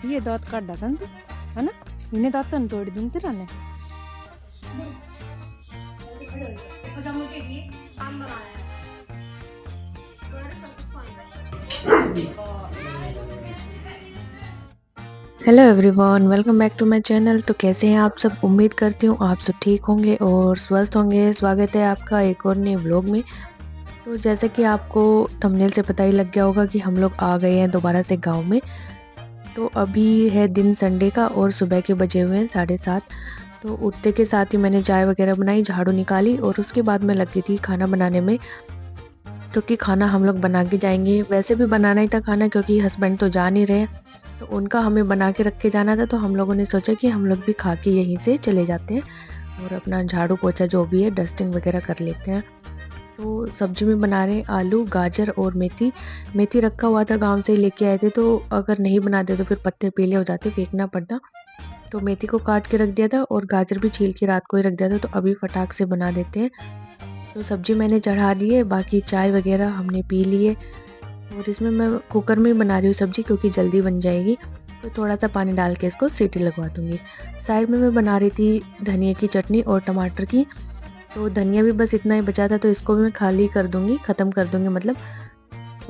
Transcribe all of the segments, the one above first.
ये दांत काट डासन तू है ना, इन्हें दांत तो तोड़ दूँ तेरा ने। Hello everyone, welcome back to my channel. तो कैसे हैं आप सब? उम्मीद करती हूँ आप सब ठीक होंगे और स्वस्थ होंगे। स्वागत है आपका एक और नए व्लॉग में। तो जैसे कि आपको थंबनेल से पता ही लग गया होगा कि हम लोग आ गए हैं दोबारा से गांव में। तो अभी है दिन संडे का और सुबह के बजे हुए हैं 7:30। तो उठते के साथ ही मैंने चाय वगैरह बनाई, झाड़ू निकाली और उसके बाद मैं लगी थी खाना बनाने में। तो कि खाना हम लोग बना के जाएंगे, वैसे भी बनाना ही था खाना क्योंकि हस्बैंड तो जा नहीं रहे, तो उनका हमें बना के रख के जाना था। तो हम लोगों ने सोचा कि हम लोग भी खा के यहीं से चले जाते हैं और अपना झाड़ू पोछा जो भी है डस्टिंग वगैरह कर लेते हैं। तो सब्जी में बना रहे हैं आलू, गाजर और मेथी। मेथी रखा हुआ था, गांव से लेके आए थे, तो अगर नहीं बनाते तो फिर पत्ते पीले हो जाते, फेंकना पड़ता। तो मेथी को काट के रख दिया था और गाजर भी छील के रात को ही रख दिया था। तो अभी फटाक से बना देते हैं। तो सब्जी मैंने चढ़ा दी है, बाकी चाय वगैरह हमने पी ली है। और इसमें मैं कुकर में बना रही हूँ सब्जी क्योंकि जल्दी बन जाएगी। तो थोड़ा सा पानी डाल के इसको सीटी लगवा दूँगी। साइड में मैं बना रही थी धनिया की चटनी और टमाटर की। तो धनिया भी बस इतना ही बचा था, तो इसको भी मैं खाली कर दूँगी, ख़त्म कर दूँगी मतलब।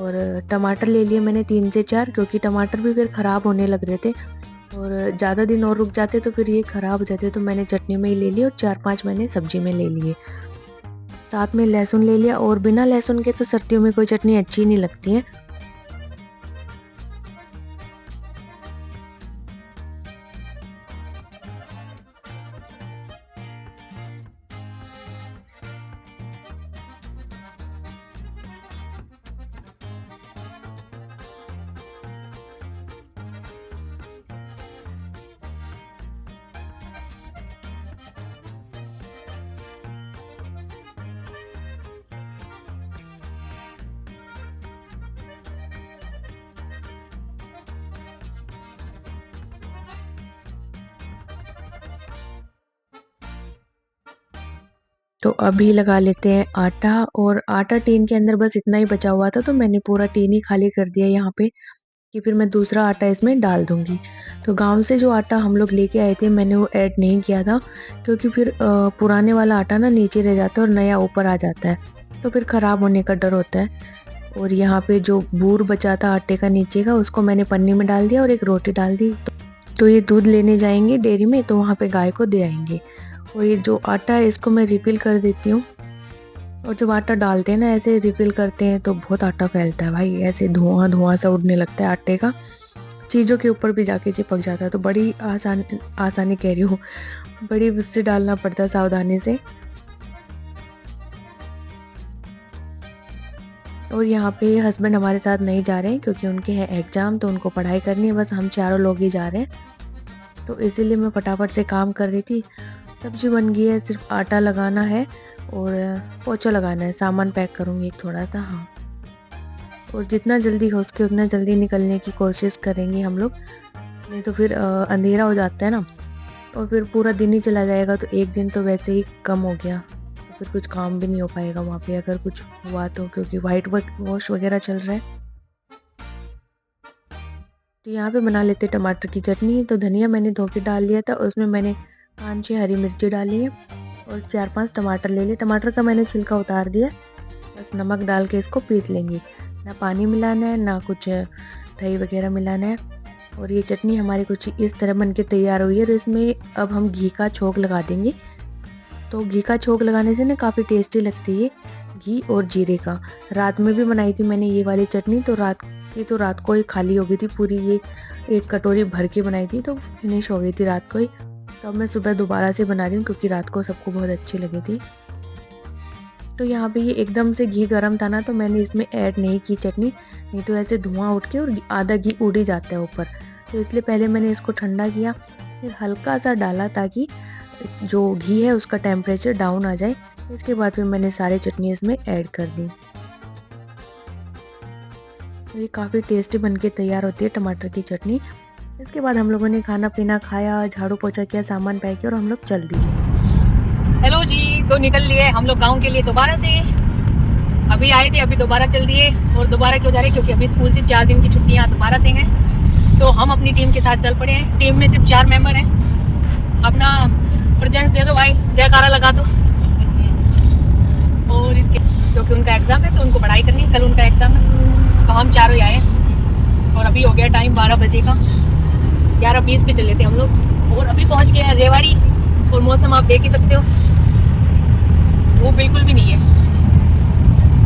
और टमाटर ले लिए मैंने 3 से 4, क्योंकि टमाटर भी फिर ख़राब होने लग रहे थे और ज़्यादा दिन और रुक जाते तो फिर ये ख़राब हो जाते। तो मैंने चटनी में ही ले लिए और 4-5 मैंने सब्जी में ले लिए। साथ में लहसुन ले लिया, और बिना लहसुन के तो सर्दियों में कोई चटनी अच्छी नहीं लगती है। तो अभी लगा लेते हैं आटा, और आटा टीन के अंदर बस इतना ही बचा हुआ था, तो मैंने पूरा टीन ही खाली कर दिया यहाँ पे कि फिर मैं दूसरा आटा इसमें डाल दूँगी। तो गाँव से जो आटा हम लोग लेके आए थे मैंने वो ऐड नहीं किया था, क्योंकि फिर पुराने वाला आटा ना नीचे रह जाता है और नया ऊपर आ जाता है, तो फिर ख़राब होने का डर होता है। और यहाँ पे जो बूर बचा था आटे का नीचे का, उसको मैंने पन्नी में डाल दिया और एक रोटी डाल दी। तो ये दूध लेने जाएंगे डेयरी में, तो वहाँ पे गाय को दे आएंगे। और ये जो आटा है इसको मैं रिफिल कर देती हूँ। और जब आटा डालते हैं ना ऐसे रिफिल करते हैं तो बहुत आटा फैलता है भाई, ऐसे धुआं धुआं सा उड़ने लगता है आटे का, चीज़ों के ऊपर भी जाके चिपक जाता है। तो बड़ी आसानी कह रही हूँ, बड़ी उससे डालना पड़ता है सावधानी से। और यहाँ पे हस्बैंड हमारे साथ नहीं जा रहे हैं क्योंकि उनके हैं एग्ज़ाम, तो उनको पढ़ाई करनी है, बस हम चारों लोग ही जा रहे हैं। तो इसीलिए मैं फटाफट से काम कर रही थी। सब्जी बन गई है, सिर्फ आटा लगाना है और पोछा लगाना है, सामान पैक करूँगी एक थोड़ा सा। हाँ, और जितना जल्दी हो सके उतना जल्दी निकलने की कोशिश करेंगे हम लोग, नहीं तो फिर अंधेरा हो जाता है ना, और फिर पूरा दिन ही चला जाएगा। तो एक दिन तो वैसे ही कम हो गया, तो फिर कुछ काम भी नहीं हो पाएगा वहाँ पे अगर कुछ हुआ तो, क्योंकि वाइट वॉश वगैरह चल रहा है। तो यहाँ पे बना लेते टमाटर की चटनी। तो धनिया मैंने धो के डाल लिया था, उसमें मैंने 5-6 हरी मिर्ची डाली है और 4-5 टमाटर ले लिए। टमाटर का मैंने छिलका उतार दिया, बस नमक डाल के इसको पीस लेंगे। ना पानी मिलाना है ना कुछ दही वगैरह मिलाना है। और ये चटनी हमारी कुछ इस तरह बन के तैयार हुई है। तो इसमें अब हम घी का छोंक लगा देंगे। तो घी का छोंक लगाने से ना काफ़ी टेस्टी लगती है, घी और जीरे का। रात में भी बनाई थी मैंने ये वाली चटनी, तो रात को ही खाली हो गई थी पूरी, ये एक कटोरी भर के बनाई थी तो फिनिश हो गई थी रात को ही। तो अब मैं सुबह दोबारा से बना रही हूँ क्योंकि रात को सबको बहुत अच्छी लगी थी। तो यहाँ पे ये एकदम से घी गर्म था ना, तो मैंने इसमें ऐड नहीं की चटनी, नहीं तो ऐसे धुआं उठ के और आधा घी उड़ ही जाता है ऊपर। तो इसलिए पहले मैंने इसको ठंडा किया, फिर हल्का सा डाला ताकि जो घी है उसका टेम्परेचर डाउन आ जाए। इसके बाद फिर मैंने सारी चटनी इसमें ऐड कर दी। तो ये काफ़ी टेस्टी बनके तैयार होती है टमाटर की चटनी। इसके बाद हम लोगों ने खाना पीना खाया, झाड़ू पोछा किया, सामान पैक किया और हम लोग चल दिए। हेलो जी, तो निकल लिए हम लोग गांव के लिए दोबारा से। अभी आए थे, अभी दोबारा चल दिए। और दोबारा क्यों जा रहे? क्योंकि अभी स्कूल से 4 दिन की छुट्टियां दोबारा से हैं। तो हम अपनी टीम के साथ चल पड़े हैं। टीम में सिर्फ 4 मेंबर हैं। अपना प्रेजेंस दे दो भाई, जयकारा लगा दो। और इसके क्योंकि उनका एग्ज़ाम है तो उनको पढ़ाई करनी है, कल उनका एग्ज़ाम है। तो हम चारों ही आए और अभी हो गया टाइम 12 बजे का। 11:20 पे चले थे हम लोग और अभी पहुंच गए हैं रेवाड़ी। और मौसम आप देख ही सकते हो, धूप बिल्कुल भी नहीं है।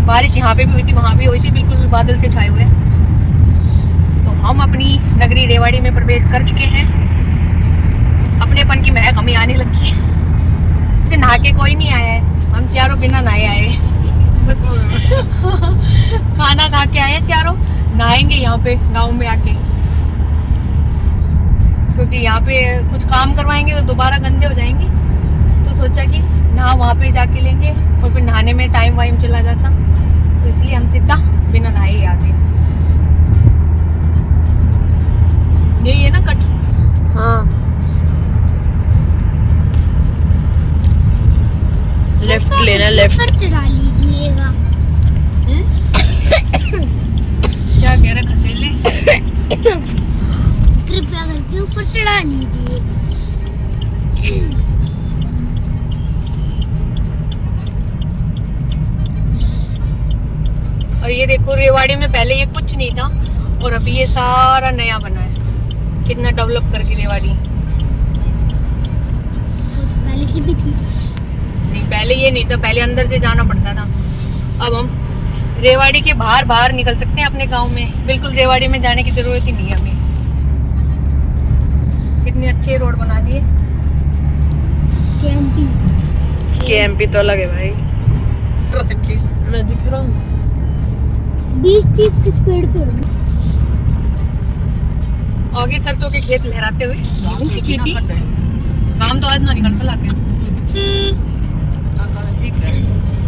बारिश यहाँ पे भी हुई थी, वहाँ भी हुई थी, बिल्कुल बादल से छाए हुए। तो हम अपनी नगरी रेवाड़ी में प्रवेश कर चुके हैं। अपनेपन की महक हमें आने लगी है। से नहा के कोई नहीं आया है, हम चारों बिना नहाए आए। बस खाना खा के आए चारों, नहाएंगे यहाँ पे गाँव में आके, क्योंकि यहाँ पे कुछ काम करवाएंगे तो दोबारा गंदे हो जाएंगे। तो सोचा कि नहा वहाँ पे जाके लेंगे और फिर नहाने में टाइम वाइम चला जाता, तो इसलिए हम सीधा बिना नहाए ही आ गए। यही है ना कट? हाँ, लेफ्ट लेना, लेफ्ट चढ़ा लीजिएगा। क्या कह रहे खसेले? कृपया करके ऊपर चढ़ा लीजिए। और ये देखो रेवाड़ी में पहले ये कुछ नहीं था और अभी ये सारा नया बना है। कितना डेवलप करके रेवाड़ी। पहले से भी थी। नहीं, पहले ये नहीं था, पहले अंदर से जाना पड़ता था। अब हम रेवाड़ी के बाहर बाहर निकल सकते हैं अपने गांव में। बिल्कुल रेवाड़ी में जाने की जरूरत ही नहीं है हमें। कितने अच्छे रोड बना दिए। केएमपी तो अलग है भाई, मैं दिख रहा हूँ। 20-30 की स्पीड पे हूँ। आगे सरसों के खेत लहराते हुए गेहूं की खेती। काम तो आज ना निकलता लाके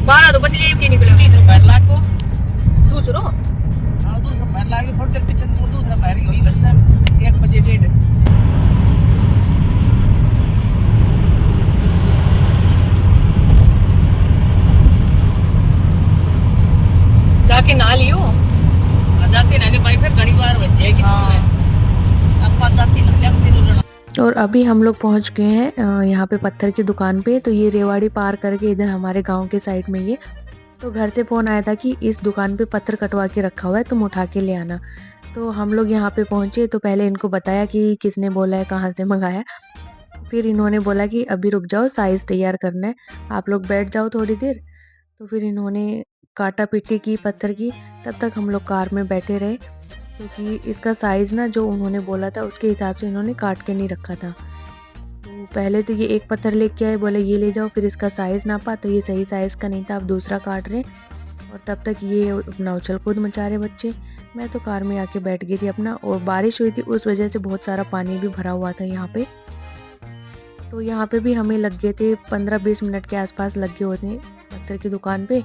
12 तो बज गए कि निकले। दूसरा पैर लाग को दूसरा पैर लागे थोड़ी देर पीछे दूसरा पैर ही वैसे 1 बजे 1:30 जाके नहा लियो। जाते नहाने भाई फिर घड़ी बार बज जाएगी। अब जाती नहा लिया। और अभी हम लोग पहुंच गए हैं यहाँ पे पत्थर की दुकान पे। तो ये रेवाड़ी पार करके इधर हमारे गांव के साइड में ये, तो घर से फ़ोन आया था कि इस दुकान पे पत्थर कटवा के रखा हुआ है, तुम उठा के ले आना। तो हम लोग यहाँ पे पहुँचे तो पहले इनको बताया कि किसने बोला है, कहाँ से मंगाया। फिर इन्होंने बोला कि अभी रुक जाओ, साइज़ तैयार करना है, आप लोग बैठ जाओ थोड़ी देर। तो फिर इन्होंने काटा पिट्टी की पत्थर की, तब तक हम लोग कार में बैठे रहे, क्योंकि इसका साइज़ ना जो उन्होंने बोला था उसके हिसाब से इन्होंने काट के नहीं रखा था। तो पहले तो ये एक पत्थर लेके आए, बोले ये ले जाओ, फिर इसका साइज़ नापा तो ये सही साइज़ का नहीं था, अब दूसरा काट रहे। और तब तक ये अपना उछल कूद मचा रहे बच्चे। मैं तो कार में आके बैठ गई थी अपना, और बारिश हुई थी उस वजह से बहुत सारा पानी भी भरा हुआ था यहाँ पे। तो यहाँ पे भी हमें लग गए थे 15-20 मिनट के आसपास लग गए होते हैं पत्थर की दुकान पे।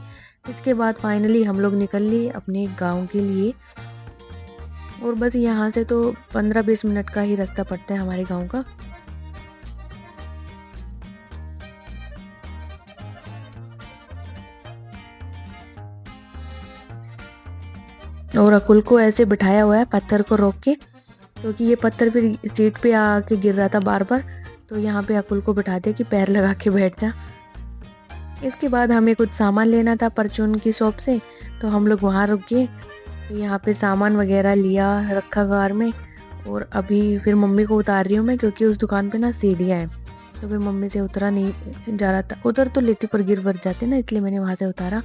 इसके बाद फाइनली हम लोग निकल लिए अपने गाँव के लिए। और बस यहाँ से तो 15-20 मिनट का ही रास्ता पड़ता है हमारे गांव का। और अकुल को ऐसे बिठाया हुआ है पत्थर को रोक के, क्योंकि ये पत्थर फिर सीट पे आके गिर रहा था बार बार। तो यहाँ पे अकुल को बिठा दिया कि पैर लगा के बैठ जा। इसके बाद हमें कुछ सामान लेना था परचून की शॉप से, तो हम लोग वहाँ रुक गए। तो यहाँ पे सामान वगैरह लिया, रखा कार में। और अभी फिर मम्मी को उतार रही हूँ मैं, क्योंकि उस दुकान पे ना सीढ़ियाँ हैं, तो फिर मम्मी से उतरा नहीं जा रहा था। उधर तो लेती पर गिर वर जाते ना, इसलिए मैंने वहाँ से उतारा।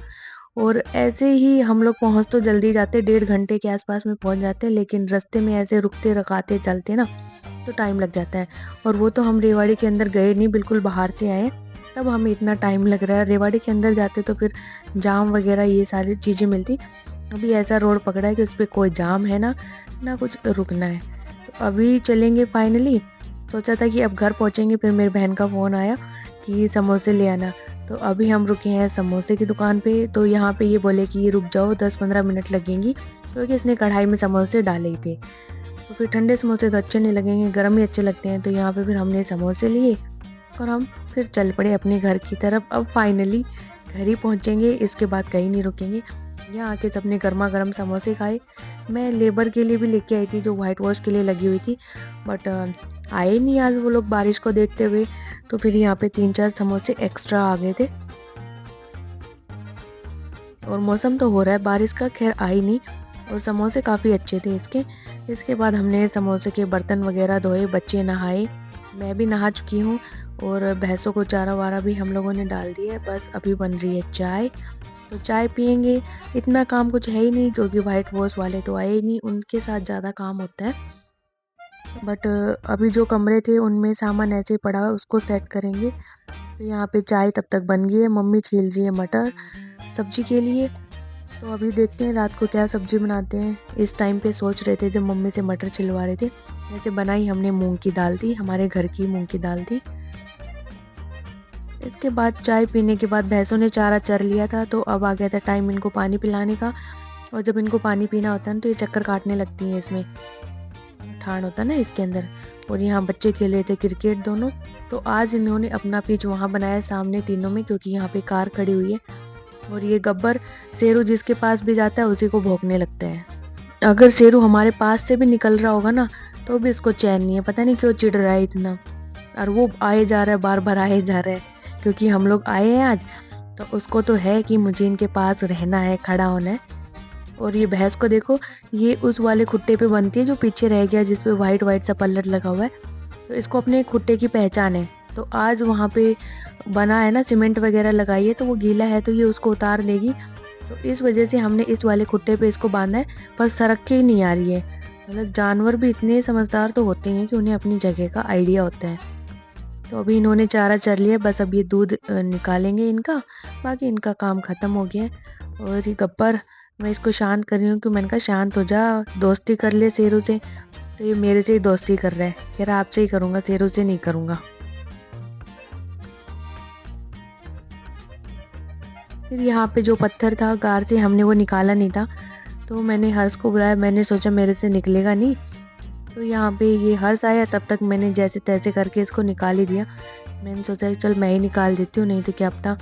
और ऐसे ही हम लोग पहुँच तो जल्दी जाते, 1.5 घंटे के आसपास में पहुँच जाते, लेकिन रास्ते में ऐसे रुकते रकाते चलते ना तो टाइम लग जाता है। और वो तो हम रेवाड़ी के अंदर गए नहीं, बिल्कुल बाहर से आए, तब हमें इतना टाइम लग रहा है। रेवाड़ी के अंदर जाते तो फिर जाम वगैरह ये सारी चीज़ें मिलती। अभी ऐसा रोड पकड़ा है कि उस पर कोई जाम है ना कुछ रुकना है। तो अभी चलेंगे फाइनली। सोचा था कि अब घर पहुंचेंगे, फिर मेरी बहन का फ़ोन आया कि समोसे ले आना। तो अभी हम रुके हैं समोसे की दुकान पे। तो यहाँ पे ये बोले कि ये रुक जाओ, 10-15 मिनट लगेंगी, क्योंकि इसने कढ़ाई में समोसे डाले ही थे। तो फिर ठंडे समोसे तो अच्छे नहीं लगेंगे, गर्म ही अच्छे लगते हैं। तो यहाँ पे फिर हमने समोसे लिए और हम फिर चल पड़े अपने घर की तरफ। अब फाइनली घर ही पहुँचेंगे, इसके बाद कहीं नहीं रुकेंगे। यहाँ आके सबने गर्मा गर्म समोसे खाए। मैं लेबर के लिए भी लेके आई थी जो वाइट वॉश के लिए लगी हुई थी, बट आए नहीं आज वो लोग बारिश को देखते हुए, तो फिर यहाँ पे 3-4 समोसे एक्स्ट्रा आ गए थे। और मौसम तो हो रहा है बारिश का, खैर आई नहीं, और समोसे काफ़ी अच्छे थे इसके। इसके बाद हमने समोसे के बर्तन वगैरह धोए, बच्चे नहाए, मैं भी नहा चुकी हूँ, और भैंसों को चारा वारा भी हम लोगों ने डाल दिया है। बस अभी बन रही है चाय, तो चाय पियेंगे। इतना काम कुछ है ही नहीं क्योंकि वाइट वॉश वाले तो आए ही नहीं, उनके साथ ज़्यादा काम होता है। बट अभी जो कमरे थे उनमें सामान ऐसे ही पड़ा हुआ है, उसको सेट करेंगे। तो यहाँ पे चाय तब तक बन गई है, मम्मी छील रही है मटर सब्जी के लिए। तो अभी देखते हैं रात को क्या सब्जी बनाते हैं। इस टाइम पे सोच रहे थे जब मम्मी से मटर छिलवा रहे थे। वैसे बनाई हमने मूंग की दाल थी, हमारे घर की मूंग की दाल थी। इसके बाद चाय पीने के बाद भैंसों ने चारा चर लिया था, तो अब आ गया था टाइम इनको पानी पिलाने का। और जब इनको पानी पीना होता है ना तो ये चक्कर काटने लगती हैं, इसमें ठाण होता है ना इसके अंदर। और यहाँ बच्चे खेले थे क्रिकेट दोनों। तो आज इन्होंने अपना पिच वहाँ बनाया सामने तीनों में, क्योंकि यहाँ पे कार खड़ी हुई है। और ये गब्बर शेरू जिसके पास भी जाता है उसी को भौंकने लगता है। अगर शेरू हमारे पास से भी निकल रहा होगा ना तो भी इसको चैन नहीं है, पता नहीं क्यों चिढ़ रहा है इतना। और वो आए जा रहा है, बार बार आए जा रहा है, क्योंकि हम लोग आए हैं आज, तो उसको तो है कि मुझे इनके पास रहना है, खड़ा होना है। और ये भैंस को देखो, ये उस वाले खुट्टे पे बनती है जो पीछे रह गया, जिसपे वाइट वाइट सा पल्लर लगा हुआ है, तो इसको अपने खुट्टे की पहचान है। तो आज वहाँ पे बना है ना, सीमेंट वगैरह लगाई है, तो वो गीला है तो ये उसको उतार देगी। तो इस वजह से हमने इस वाले खुट्टे पे इसको बांधा है, पर सरक के ही नहीं आ रही है। मतलब जानवर भी इतने समझदार तो होते हैं कि उन्हें अपनी जगह का आइडिया होता है। तो अभी इन्होंने चारा चर लिया, बस अब ये दूध निकालेंगे इनका, बाकी इनका काम ख़त्म हो गया है। और ये गब्बर, मैं इसको शांत कर रही हूँ कि मैंने कहा शांत हो जा, दोस्ती कर ले शेरू से। तो ये मेरे से ही दोस्ती कर रहा है, कह रहा आपसे ही करूँगा, शेरू से नहीं करूँगा। फिर यहाँ पे जो पत्थर था गार से, हमने वो निकाला नहीं था, तो मैंने हर्ष को बुलाया। मैंने सोचा मेरे से निकलेगा नहीं, तो यहाँ पे ये हर्ष आया, तब तक मैंने जैसे तैसे करके इसको निकाल ही दिया। मैंने सोचा चल मैं ही निकाल देती हूँ, नहीं तो क्या पता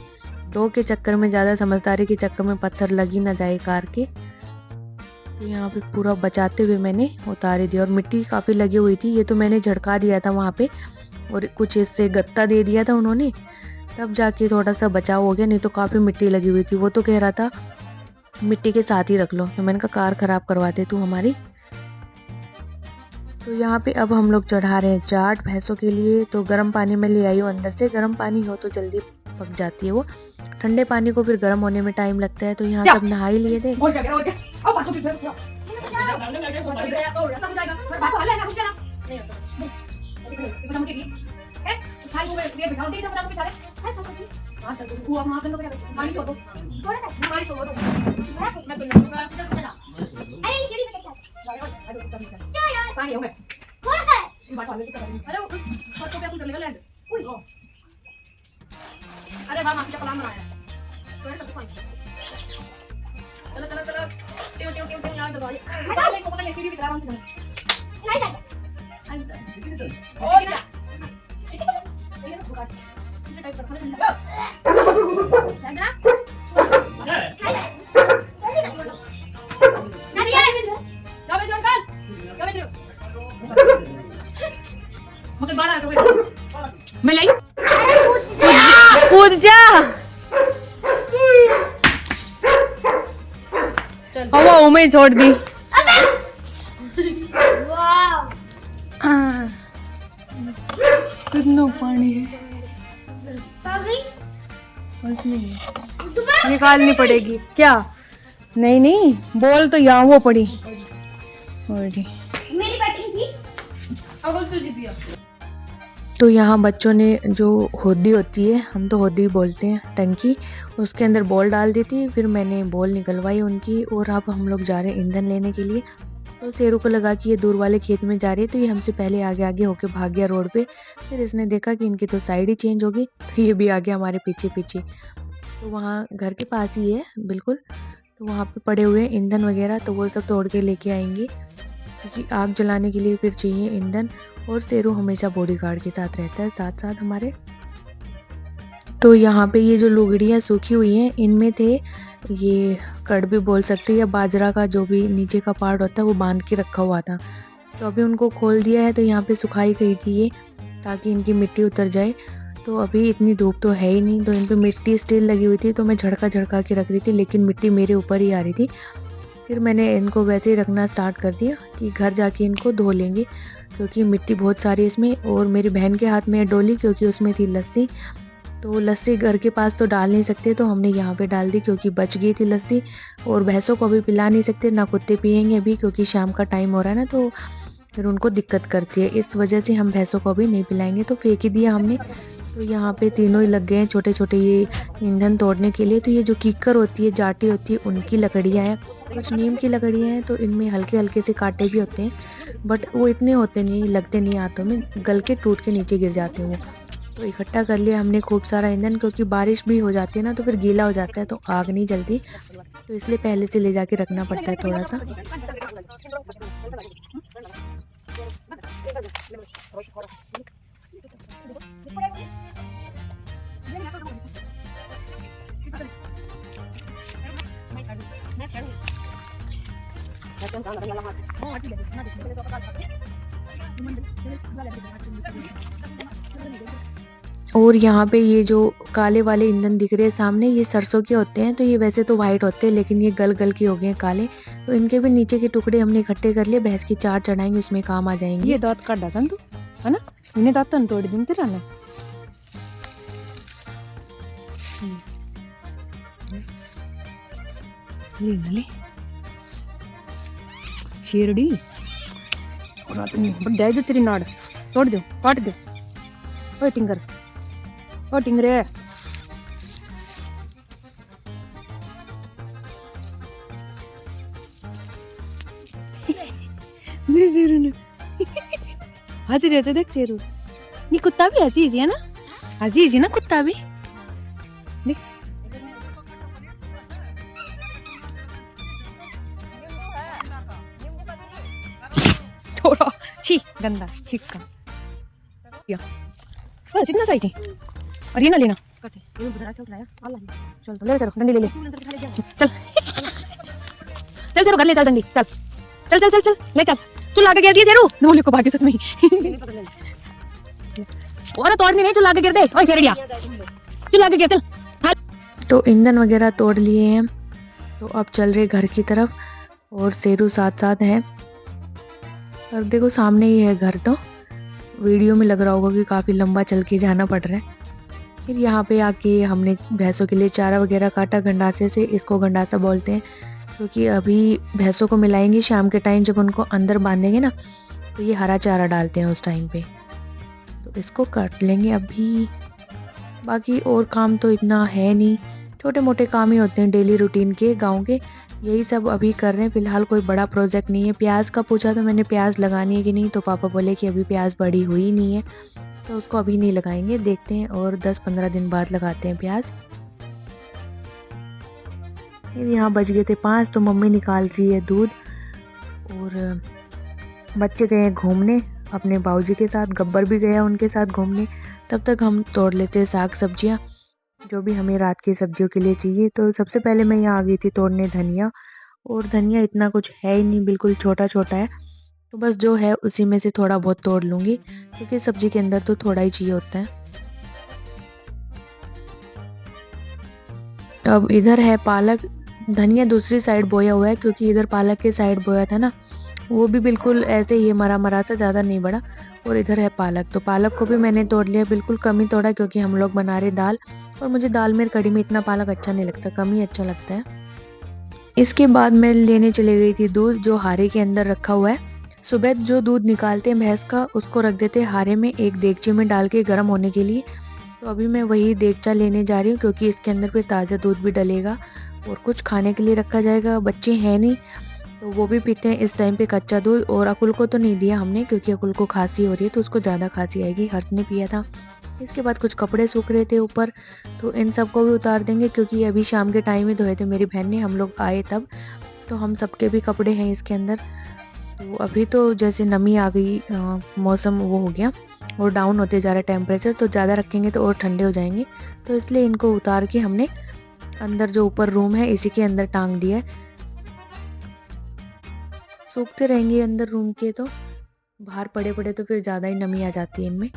दो के चक्कर में, ज़्यादा समझदारी के चक्कर में पत्थर लग ही ना जाए कार के। तो यहाँ पे पूरा बचाते हुए मैंने उतार ही दिया। और मिट्टी काफ़ी लगी हुई थी, ये तो मैंने झड़का दिया था वहाँ पे, और कुछ इससे गत्ता दे दिया था उन्होंने, तब जाके थोड़ा सा बचाव हो गया, नहीं तो काफ़ी मिट्टी लगी हुई थी। वो तो कह रहा था मिट्टी के साथ ही रख लो, तो मैंने कहा कार ख़राब करवाते तू हमारी। तो यहाँ पे अब हम लोग चढ़ा रहे हैं चाट भैंसों के लिए। तो गर्म पानी में ले आई हूँ अंदर से, गर्म पानी हो तो जल्दी पक जाती है वो, ठंडे पानी को फिर गर्म होने में टाइम लगता है। तो यहाँ सब नहा ही लिए थे। थोड़ा सा है। अरे वाह, मासी का प्लान बनाया तो ये सब फाइन। चलो चलो चलो, टियो टियो टियो टियो, यार दबाइए। हटा ले, पकड़ ले, सीढ़ी भी आराम से कर। नहीं जाएगा। और क्या ये ना बुका इसे टाइप कर खा ले ना। जाओ जो अंकल, जाओ जो मगर बाहर आ जाओ। मैं लाई कूद जा, हवा में छोड़ दी। कितना पानी है, निकालनी पड़ेगी क्या? नहीं नहीं, बॉल तो यहाँ वो पड़ी। मेरी बैटिंग थी, अब तो जीत गया। तो यहाँ बच्चों ने जो होदी होती है, हम तो होदी बोलते हैं, टंकी, उसके अंदर बॉल डाल दी थी। फिर मैंने बॉल निकलवाई उनकी, और अब हम लोग जा रहे हैं ईंधन लेने के लिए। तो शेरू को लगा कि ये दूर वाले खेत में जा रही है, तो ये हमसे पहले आगे आगे होके भाग गया रोड पे। फिर इसने देखा कि इनकी तो साइड ही चेंज होगी, तो ये भी आ गया हमारे पीछे पीछे। तो वहाँ घर के पास ही है बिल्कुल, तो वहाँ पे पड़े हुए ईंधन वगैरह, तो वो सब तोड़ के लेके आएंगे, क्योंकि आग जलाने के लिए फिर चाहिए ईंधन। और शेरू हमेशा बॉडीगार्ड के साथ रहता है, साथ साथ हमारे। तो यहाँ पे ये जो लुगड़ियाँ सूखी हुई हैं, इनमें थे ये कड़ भी बोल सकते हैं या बाजरा का जो भी नीचे का पार्ट होता है वो बांध के रखा हुआ था। तो अभी उनको खोल दिया है, तो यहाँ पे सुखाई गई थी ये, ताकि इनकी मिट्टी उतर जाए। तो अभी इतनी धूप तो है ही नहीं, तो इन पे मिट्टी स्टिल लगी हुई थी, तो मैं झड़का झड़का के रख रही थी, लेकिन मिट्टी मेरे ऊपर ही आ रही थी। फिर मैंने इनको वैसे ही रखना स्टार्ट कर दिया कि घर जाके इनको धो लेंगे, क्योंकि मिट्टी बहुत सारी इसमें। और मेरी बहन के हाथ में है डोली, क्योंकि उसमें थी लस्सी। तो लस्सी घर के पास तो डाल नहीं सकते, तो हमने यहाँ पे डाल दी, क्योंकि बच गई थी लस्सी। और भैंसों को अभी पिला नहीं सकते, ना कुत्ते पियेंगे अभी, क्योंकि शाम का टाइम हो रहा है ना, तो फिर उनको दिक्कत करती है। इस वजह से हम भैंसों को अभी नहीं पिलाएंगे, तो फेंक ही दिया हमने। तो यहाँ पे तीनों ही लग गए हैं छोटे छोटे ये ईंधन तोड़ने के लिए। तो ये जो कीकर होती है, जाटी होती है, उनकी लकड़ियाँ हैं, कुछ नीम की लकड़ियाँ हैं। तो इनमें हल्के हल्के से कांटे भी होते हैं, बट वो इतने होते नहीं, लगते नहीं हाथों में, गल के टूट के नीचे गिर जाते हैं वो। तो इकट्ठा कर लिया हमने खूब सारा ईंधन, क्योंकि बारिश भी हो जाती है ना, तो फिर गीला हो जाता है, तो आग नहीं जलती। तो इसलिए पहले से ले जाके रखना पड़ता है थोड़ा सा। और यहाँ पे ये जो काले वाले ईंधन दिख रहे हैं सामने, ये सरसों के होते हैं। तो ये वैसे तो वाइट होते हैं, लेकिन ये गल गल के हो गए हैं काले। तो इनके भी नीचे के टुकड़े हमने इकट्ठे कर लिए, भैंस की चाट चढ़ाएंगे, उसमें काम आ जाएंगे। ये दांत काट डासन तू है ना, इन्हें दांत तोड़ दिन तेरा ना। ले ना ले शेरडी और तुम बड्डा है जो तेरी नाड़ तोड़ दो, काट दो। ओ टिंगर, ओ टिंगरे नहीं शेरू ने हाजी रहते देख शेरू। ये कुत्ता भी अजीज है ना, अजीज है ना कुत्ता भी। देख थोड़ा छी गंदा चिक्का या चिकना सही थी। और ये ना लेना, चल तो ले चलो, डंडी ले ले, चल चल चलो घर ले चल, डंडी चल चल चल चल चल ले चल। चुला के गिर दिया शेरू, नोले को भागी सच में और तोड़नी नहीं, चुला के गिर दे। ओए शेरड़िया चुला के गिर चल। तो ईंधन वगैरह तोड़ लिए हैं, तो अब चल रहे घर की तरफ, और शेरू साथ साथ है। और देखो सामने ही है घर, तो वीडियो में लग रहा होगा कि काफ़ी लंबा चल के जाना पड़ रहा है। फिर यहाँ पे आके हमने भैंसों के लिए चारा वगैरह काटा गंडासे से, इसको गंडासा बोलते हैं, क्योंकि अभी भैंसों को मिलाएंगे शाम के टाइम, जब उनको अंदर बांधेंगे ना, तो ये हरा चारा डालते हैं उस टाइम पे। तो इसको काट लेंगे अभी। बाकी और काम तो इतना है नहीं, छोटे मोटे काम ही होते हैं डेली रूटीन के गांव के, यही सब अभी कर रहे हैं। फिलहाल कोई बड़ा प्रोजेक्ट नहीं है। प्याज का पूछा तो मैंने, प्याज लगानी है कि नहीं, तो पापा बोले कि अभी प्याज बड़ी हुई नहीं है, तो उसको अभी नहीं लगाएंगे, देखते हैं और 10-15 दिन बाद लगाते हैं प्याज। फिर यहाँ बज गए थे 5, तो मम्मी निकाल रही है दूध, और बच्चे गए हैं घूमने अपने बाबूजी के साथ, गब्बर भी गया उनके साथ घूमने। तब तक हम तोड़ लेते हैं साग सब्जियाँ, जो भी हमें रात की सब्जियों के लिए चाहिए। तो सबसे पहले मैं यहाँ आ गई थी तोड़ने धनिया, और धनिया इतना कुछ है ही नहीं, बिल्कुल छोटा छोटा है, तो बस जो है उसी में से थोड़ा बहुत तोड़ लूँगी, क्योंकि सब्जी के अंदर तो थोड़ा ही चाहिए होता है। अब इधर है पालक, धनिया दूसरी साइड बोया हुआ है, क्योंकि इधर पालक के साइड बोया था ना, वो भी बिल्कुल ऐसे ही मरा मरा सा, ज़्यादा नहीं बड़ा। और इधर है पालक, तो पालक को भी मैंने तोड़ लिया, बिल्कुल कम ही तोड़ा, क्योंकि हम लोग बना रहे दाल, और मुझे दाल में कड़ी में इतना पालक अच्छा नहीं लगता, कम ही अच्छा लगता है। इसके बाद मैं लेने चली गई थी दूध, जो हारे के अंदर रखा हुआ है। सुबह जो दूध निकालते हैं भैंस का, उसको रख देते हैं हारे में, एक देगचे में डाल के गर्म होने के लिए। तो अभी मैं वही देगचा लेने जा रही हूँ, क्योंकि इसके अंदर फिर ताज़ा दूध भी डलेगा, और कुछ खाने के लिए रखा जाएगा। बच्चे हैं नहीं, तो वो भी पीते हैं इस टाइम पे कच्चा दूध। और अकुल को तो नहीं दिया हमने, क्योंकि अकुल को खांसी हो रही है, तो उसको ज़्यादा खांसी आएगी, हर्ष ने पिया था। इसके बाद कुछ कपड़े सूख रहे थे ऊपर, तो इन सबको भी उतार देंगे, क्योंकि अभी शाम के टाइम में धोए थे मेरी बहन ने, हम लोग आए तब, तो हम सबके भी कपड़े हैं इसके अंदर। तो अभी तो जैसे नमी आ गई, मौसम वो हो गया और डाउन होते जा रहा है टेम्परेचर, तो ज़्यादा रखेंगे तो और ठंडे हो जाएंगे। तो इसलिए इनको उतार के हमने अंदर जो ऊपर रूम है इसी के अंदर टांग दिया है। सूखते रहेंगे अंदर रूम के, तो बाहर पड़े पड़े तो फिर ज़्यादा ही नमी आ जाती है इनमें।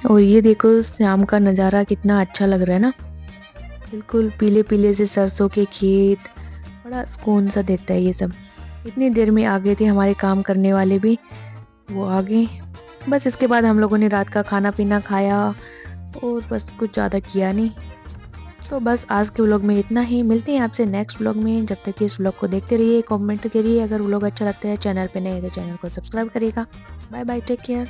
और ये देखो शाम का नज़ारा कितना अच्छा लग रहा है ना, बिल्कुल पीले पीले से सरसों के खेत, बड़ा सुकून सा देता है ये सब। इतनी देर में आ गए थे हमारे काम करने वाले भी, वो आ गए। बस इसके बाद हम लोगों ने रात का खाना पीना खाया और बस कुछ ज़्यादा किया नहीं। तो बस आज के व्लॉग में इतना ही, मिलते हैं आपसे नेक्स्ट व्लॉग में। जब तक इस व्लॉग को देखते रहिए, कमेंट करिए, अगर व्लॉग अच्छा लगता है, चैनल पे नए हैं तो चैनल को सब्सक्राइब करिएगा। Bye bye, take care.